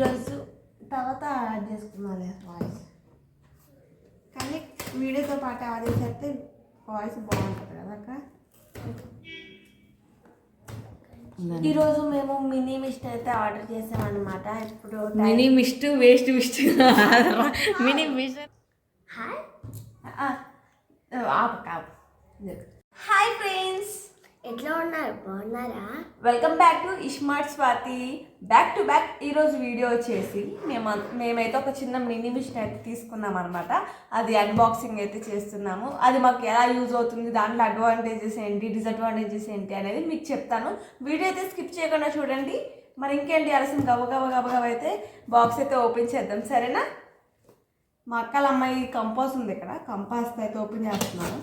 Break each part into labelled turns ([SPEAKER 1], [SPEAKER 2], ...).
[SPEAKER 1] ఈరోజు తర్వాత యాడ్ చేసుకున్నాను వాయిస్, కానీ వీడియోతో పాటు యాడ్ చేస్తే వాయిస్ బాగుంటుంది కదా అక్క. ఈరోజు మేము మినీ మిస్ట్ అయితే ఆర్డర్ చేసామన్నమాట. ఇప్పుడు
[SPEAKER 2] mini mist waste mist mini mist.
[SPEAKER 1] Hi friends,
[SPEAKER 3] ఎట్లా ఉన్నారు? బాగున్నారా?
[SPEAKER 1] Welcome back to iSmart Swathi. Back to back. ఈరోజు వీడియో వచ్చేసి మేమైతే ఒక చిన్న మినీ మిషన్ అయితే తీసుకున్నాం అనమాట. అది అన్బాక్సింగ్ అయితే చేస్తున్నాము. అది మాకు ఎలా యూజ్ అవుతుంది, దాంట్లో అడ్వాంటేజెస్ ఏంటి, డిసడ్వాంటేజెస్ ఏంటి అనేది మీకు చెప్తాను. వీడియో అయితే స్కిప్ చేయకుండా చూడండి. మరి ఇంకేంటి ఆలస్యం, గబగబ అయితే బాక్స్ అయితే ఓపెన్ చేద్దాం, సరేనా? మా అక్కల అమ్మాయి కంపాస్ ఉంది ఇక్కడ, కంపాస్ అయితే ఓపెన్ చేస్తున్నాను.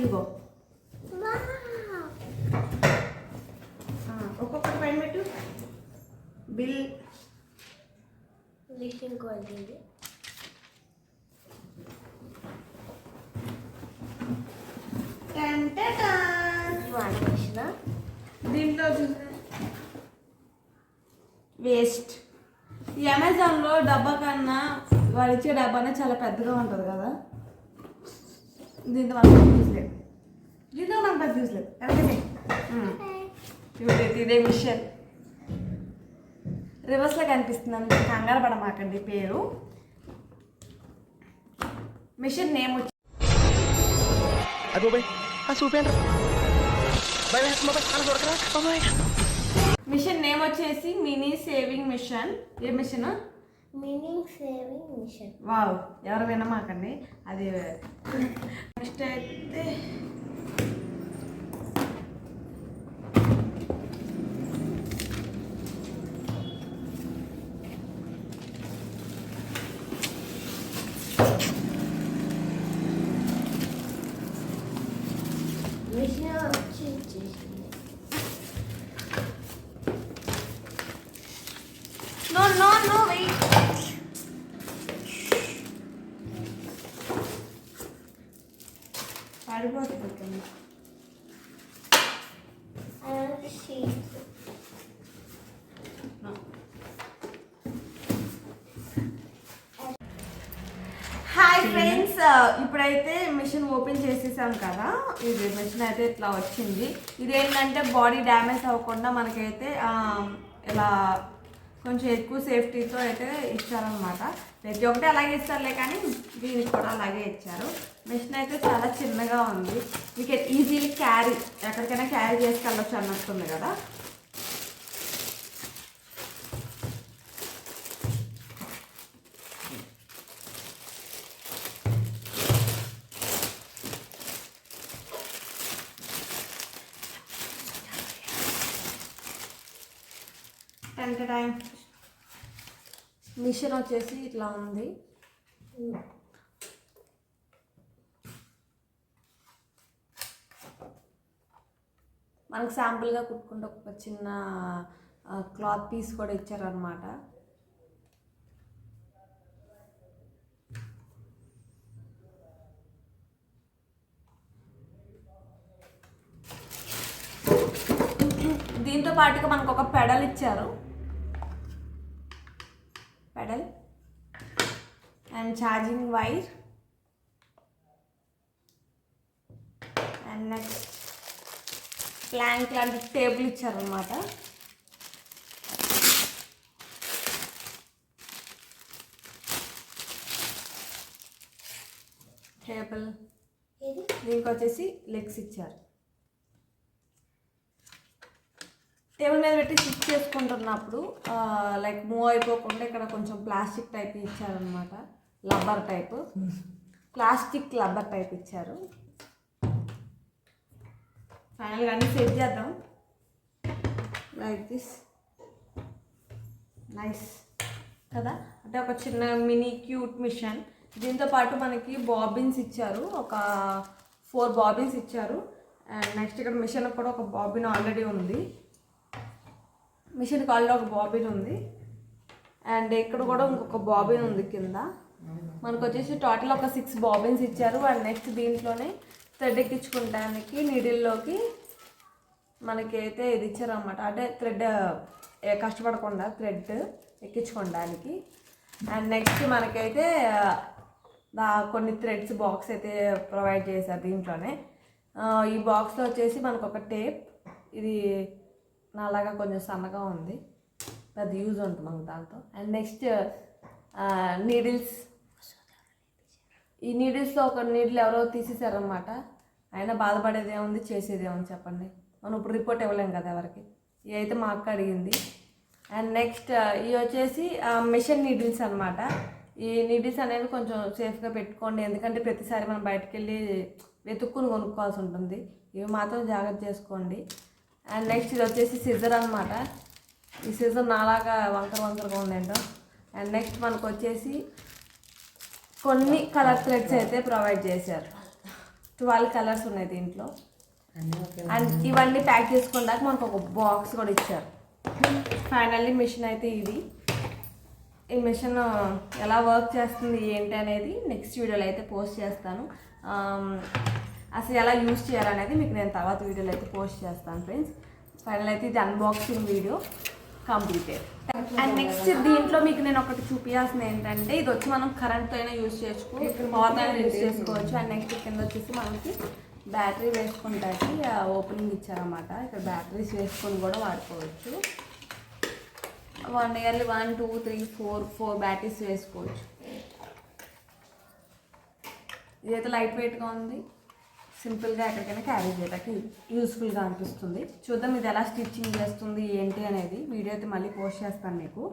[SPEAKER 1] ఇదిగో ఒక్కొక్కటి పైన పెట్టు. బిల్
[SPEAKER 3] లిస్టింగ్ క్వాలిటీ
[SPEAKER 1] దీంట్లో వేస్ట్. ఈ అమెజాన్లో డబ్బా కన్నా వాడు ఇచ్చే డబ్బానే చాలా పెద్దగా ఉంటుంది కదా. దీంతో మనం చూసలేదు, మనం పెద్ద చూసలేదు. ఇదే మిషన్ రివర్స్లో కనిపిస్తుంది, మీకు కంగారు పడమాకండి. పేరు మిషన్ నేమ్ వచ్చి మిషన్ నేమ్ వచ్చేసి మినీ సేవింగ్ మిషన్. ఏ machine?
[SPEAKER 3] Mini sewing machine.
[SPEAKER 1] Wow, ఎవరు వినమాకండి. అది నెక్స్ట్ అయితే
[SPEAKER 3] మిషన్ వచ్చేసింది.
[SPEAKER 1] No wait. పడిపోతుంది. హాయ్ ఫ్రెండ్స్, ఇప్పుడైతే మిషన్ ఓపెన్ చేసేసాం కదా. ఇది మిషన్ అయితే ఇట్లా వచ్చింది. ఇదేంటంటే బాడీ డ్యామేజ్ అవ్వకుండా మనకైతే ఇలా కొంచెం ఎక్కువ సేఫ్టీతో అయితే ఇచ్చారనమాట. ప్రతి ఒక్కటి అలాగే ఇస్తారులే, కానీ దీనికి కూడా అలాగే ఇచ్చారు. మిషన్ అయితే చాలా చిన్నగా ఉంది. మీకు ఈజీలీ క్యారీ, ఎక్కడికైనా క్యారీ చేసుకెళ్ళొచ్చు అన్నట్టుంది కదా. టైం మిషన్ వచ్చేసి ఇట్లా ఉంది. మనకు శాంపుల్గా కుట్టుకుంటే ఒక చిన్న క్లాత్ పీస్ కూడా ఇచ్చారనమాట. దీంతో పాటుగా మనకు ఒక పెడల్ ఇచ్చారు, pedal and charging wire and next plank లాంటి టేబుల్ ఇచ్చారనమాట. టేబుల్, దీనికి వచ్చేసి లెగ్స్ ఇచ్చారు. టేబుల్ మీద పెట్టి స్టిచ్ చేసుకుంటున్నప్పుడు లైక్ మూవ్ అయిపోకుండా ఇక్కడ కొంచెం ప్లాస్టిక్ టైప్ ఇచ్చారనమాట. Rubber type, plastic rubber type ఇచ్చారు. ఫైనల్గా అన్నీ సెట్ చేద్దాం. లైక్ దిస్, నైస్ కదా. అంటే ఒక చిన్న మినీ క్యూట్ మిషన్. దీంతో పాటు మనకి బాబిన్స్ ఇచ్చారు, ఒక 4 బాబిన్స్ ఇచ్చారు. అండ్ నెక్స్ట్ ఇక్కడ మిషన్ కూడా ఒక బాబిన్ ఆల్రెడీ ఉంది. మిషన్ కాల్లో ఒక బాబిన్ ఉంది అండ్ ఇక్కడ కూడా ఇంకొక బాబిన్ ఉంది కింద. మనకు వచ్చేసి టోటల్ ఒక 6 బాబిన్స్ ఇచ్చారు. అండ్ నెక్స్ట్ దీంట్లోనే థ్రెడ్ ఎక్కించుకుంటానికి నీడిల్లోకి మనకైతే ఇది ఇచ్చారన్నమాట. అంటే థ్రెడ్ కష్టపడకుండా థ్రెడ్ ఎక్కించుకోవడానికి. అండ్ నెక్స్ట్ మనకైతే కొన్ని థ్రెడ్స్ బాక్స్ అయితే ప్రొవైడ్ చేశారు దీంట్లోనే. ఈ బాక్స్లో వచ్చేసి మనకు ఒక టేప్, ఇది నాలాగా కొంచెం సన్నగా ఉంది, పెద్ద యూజ్ ఉంటుంది మనకు దాంతో. And next needles. ఈ నీడిల్స్లో ఒక నీడిల్ ఎవరో తీసేసారనమాట. అయినా బాధపడేది ఏముంది, చేసేది ఏముంది చెప్పండి. మనం ఇప్పుడు రిపోర్ట్ ఇవ్వలేం కదా ఎవరికి. ఇవి అయితే మా అక్క అడిగింది. అండ్ నెక్స్ట్ ఇవి వచ్చేసి మిషన్ నీడిల్స్ అనమాట. ఈ నీడిల్స్ అనేవి కొంచెం సేఫ్గా పెట్టుకోండి, ఎందుకంటే ప్రతిసారి మనం బయటకు వెళ్ళి వెతుక్కుని కొనుక్కోవాల్సి ఉంటుంది. ఇవి మాత్రం జాగ్రత్త చేసుకోండి. అండ్ నెక్స్ట్ ఇది వచ్చేసి సిజర్ అనమాట. ఈ సిజర్ నాలాగా వంకరగా ఉందేంటో. అండ్ నెక్స్ట్ మనకు వచ్చేసి కొన్ని కలర్ థ్రెడ్స్ అయితే ప్రొవైడ్ చేశారు. 12 కలర్స్ ఉన్నాయి దీంట్లో. అండ్ ఇవన్నీ ప్యాక్ చేసుకోవడానికి మనకు ఒక బాక్స్ కూడా ఇచ్చారు. ఫైనల్లీ మిషన్ అయితే ఇది. ఈ మిషన్ ఎలా వర్క్ చేస్తుంది ఏంటి అనేది నెక్స్ట్ వీడియోలో అయితే పోస్ట్ చేస్తాను. అసలు ఎలా యూజ్ చేయాలనేది మీకు నేను తర్వాత వీడియోలో అయితే పోస్ట్ చేస్తాను ఫ్రెండ్స్. ఫైనల్ అయితే ఇది unboxing video completed. And next దీంట్లో మీకు నేను ఒకటి చూపించాల్సింది ఏంటంటే, ఇది వచ్చి మనం కరెంట్తో అయినా యూజ్ చేసుకోవచ్చు, పవర్తో అయినా యూజ్ చేసుకోవచ్చు. అండ్ నెక్స్ట్ కింద వచ్చేసి మనకి బ్యాటరీ వేసుకుంటానికి ఓపెనింగ్ ఇచ్చారన్నమాట. ఇక్కడ బ్యాటరీస్ వేసుకొని కూడా వాడుకోవచ్చు. 1 ఇయర్లీ 1 2 3 4 బ్యాటరీస్ వేసుకోవచ్చు. ఇదైతే లైట్ వెయిట్గా ఉంది, సింపుల్గా ఎక్కడికైనా క్యారీ చేయడానికి యూస్ఫుల్గా అనిపిస్తుంది. చూద్దాం ఇది ఎలా స్టిచ్చింగ్ చేస్తుంది ఏంటి అనేది. వీడియో అయితే మళ్ళీ పోస్ట్ చేస్తాను మీకు.